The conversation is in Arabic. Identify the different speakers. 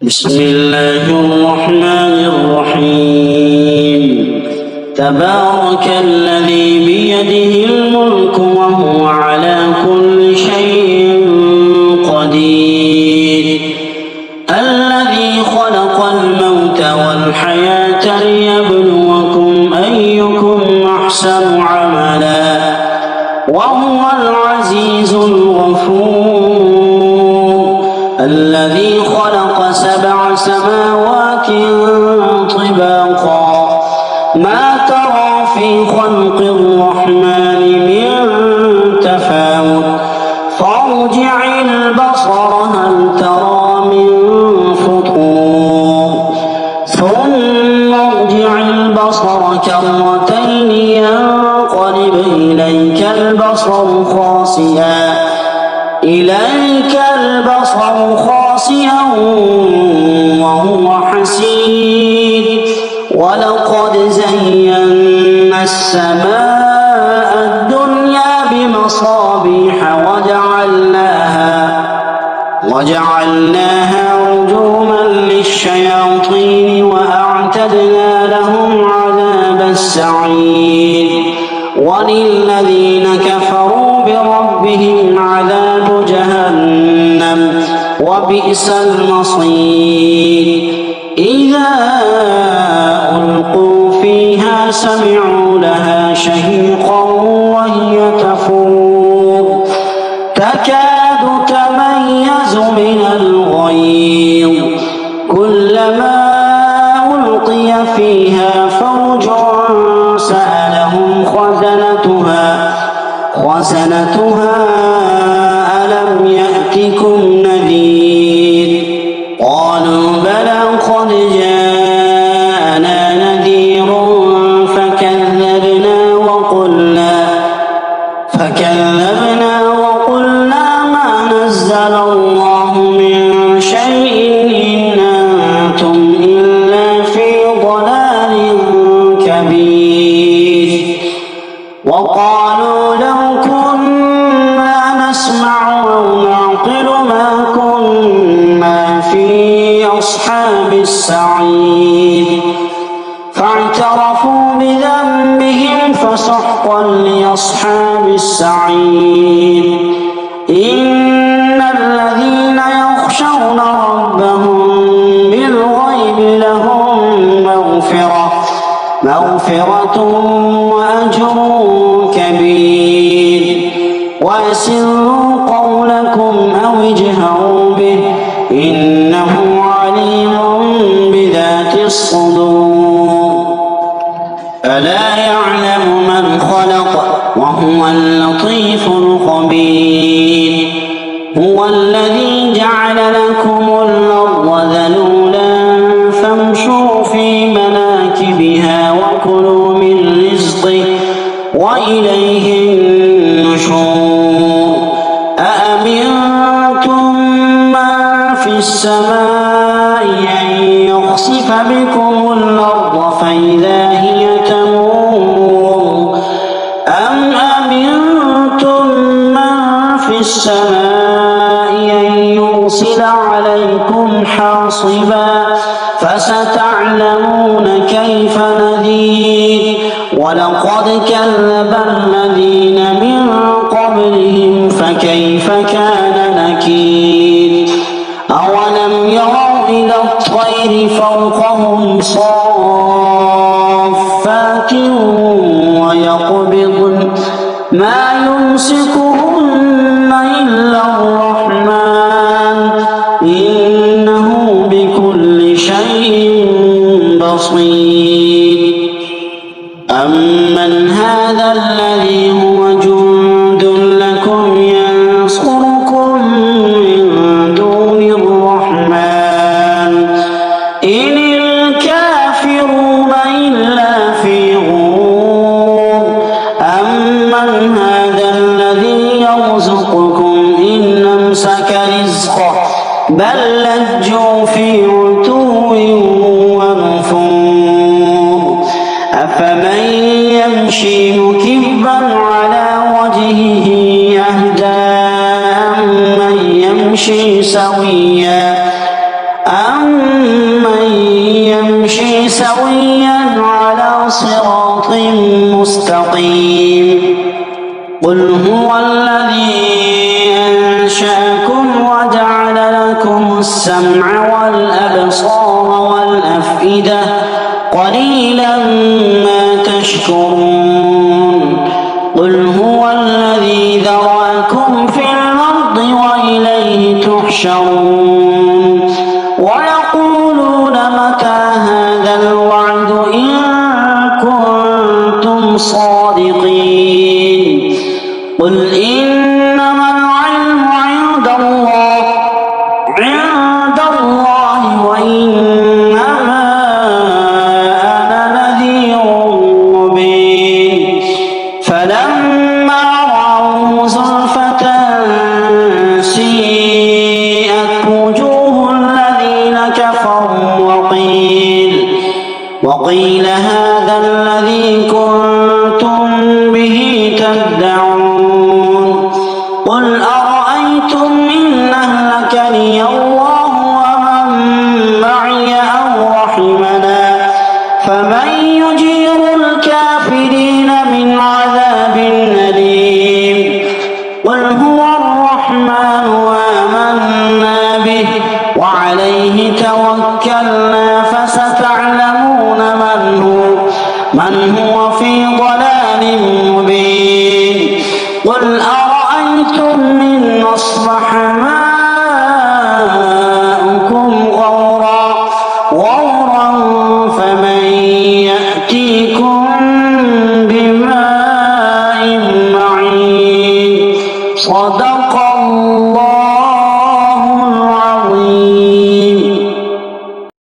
Speaker 1: بسم الله الرحمن الرحيم. تبارك الذي بيده الملك وهو على كل شيء قدير. الذي خلق الموت والحياة ليبلوكم أيكم أحسن عملا وهو العزيز الغفور. الذي خلق 7 سماوات طباقا ما ترى في خلق الرحمن من تفاوت فارجع البصر هل ترى من فطور ثم ارجع البصر كرتين ينقلب إليك البصر خاسئا وهو حسير. ولقد زينا السماء الدنيا بمصابيح وجعلناها رجوما للشياطين وأعتدنا لهم عذاب السعير. وللذين كفروا بربهم عذاب جهنم وبئس المصير. إذا ألقوا فيها سمعوا لها شهيقا وهي تفور تكاد تميز من الغيظ كلما ألقي فيها فوج سألهم خزنتها ألم يأتكم نذير قالوا بلى قد جاءنا نذير فكذبنا وقلنا ما نزل الله من شيء إن أنتم إلا في ضلال كبير. وقالوا لو كنا نسمع أو نعقل ما كنا في أصحاب السعير فاعترفوا بذنبهم فسحقا لأصحاب السعير. إن الذين يخشون ربهم بالغيب لهم مغفرة وأجر كبير. وأسروا قولكم أو اجهروا به إنه عليم بذات الصدور. ألا يعلم من خلق وهو اللطيف الخبير. هو الذي جعل لكم الأرض ذلولا فامشوا في مناكبها وكلوا من رزقه وإليه النشور. أأمنتم من في السماء أن يخسف بكم الأرض فإذا هي تمور أم أمنتم من في السماء أن يرسل عليكم حاصبا فستعلمون كيف نذير. ولقد كذب الذين من قبلهم فكيف كان نكير. أولم يروا إلى الطير فوقهم صافات ويقبضن ما يمسكهن إلا الرحمن إنه بكل شيء بصير. أمن هذا الذي هو جند لكم ينصركم من دون الرحمن إن الكافرون إلا في غرور. أمن هذا الذي يرزقكم إن أمسك رزقه بل لجوا في عتو ونفور. أفمن يمشي مكبا على وجهه يهدى أمن يمشي سويا أم سويا على صراط مستقيم قل هو الذي أنشأكم وجعل لكم السمع والأبصار والأفئدة قليلا ما تشكرون قل هو الذي ذرأكم في الأرض وإليه تحشرون ويقولون متى هذا الوعد إن كنتم صادقين قل إنما العلم عند الله وإنما أنا نذير مبين فلما رأوه زلفة سيئت وجوه الذين كفروا وقيل هذا الذي كنتم به تدعون قل أرأيتم إن أهلكني الله ومن معي أو رحمنا فمن يجير الكافرين من عذاب أليم قل هو الرحمن آمنا به وعليه توكلنا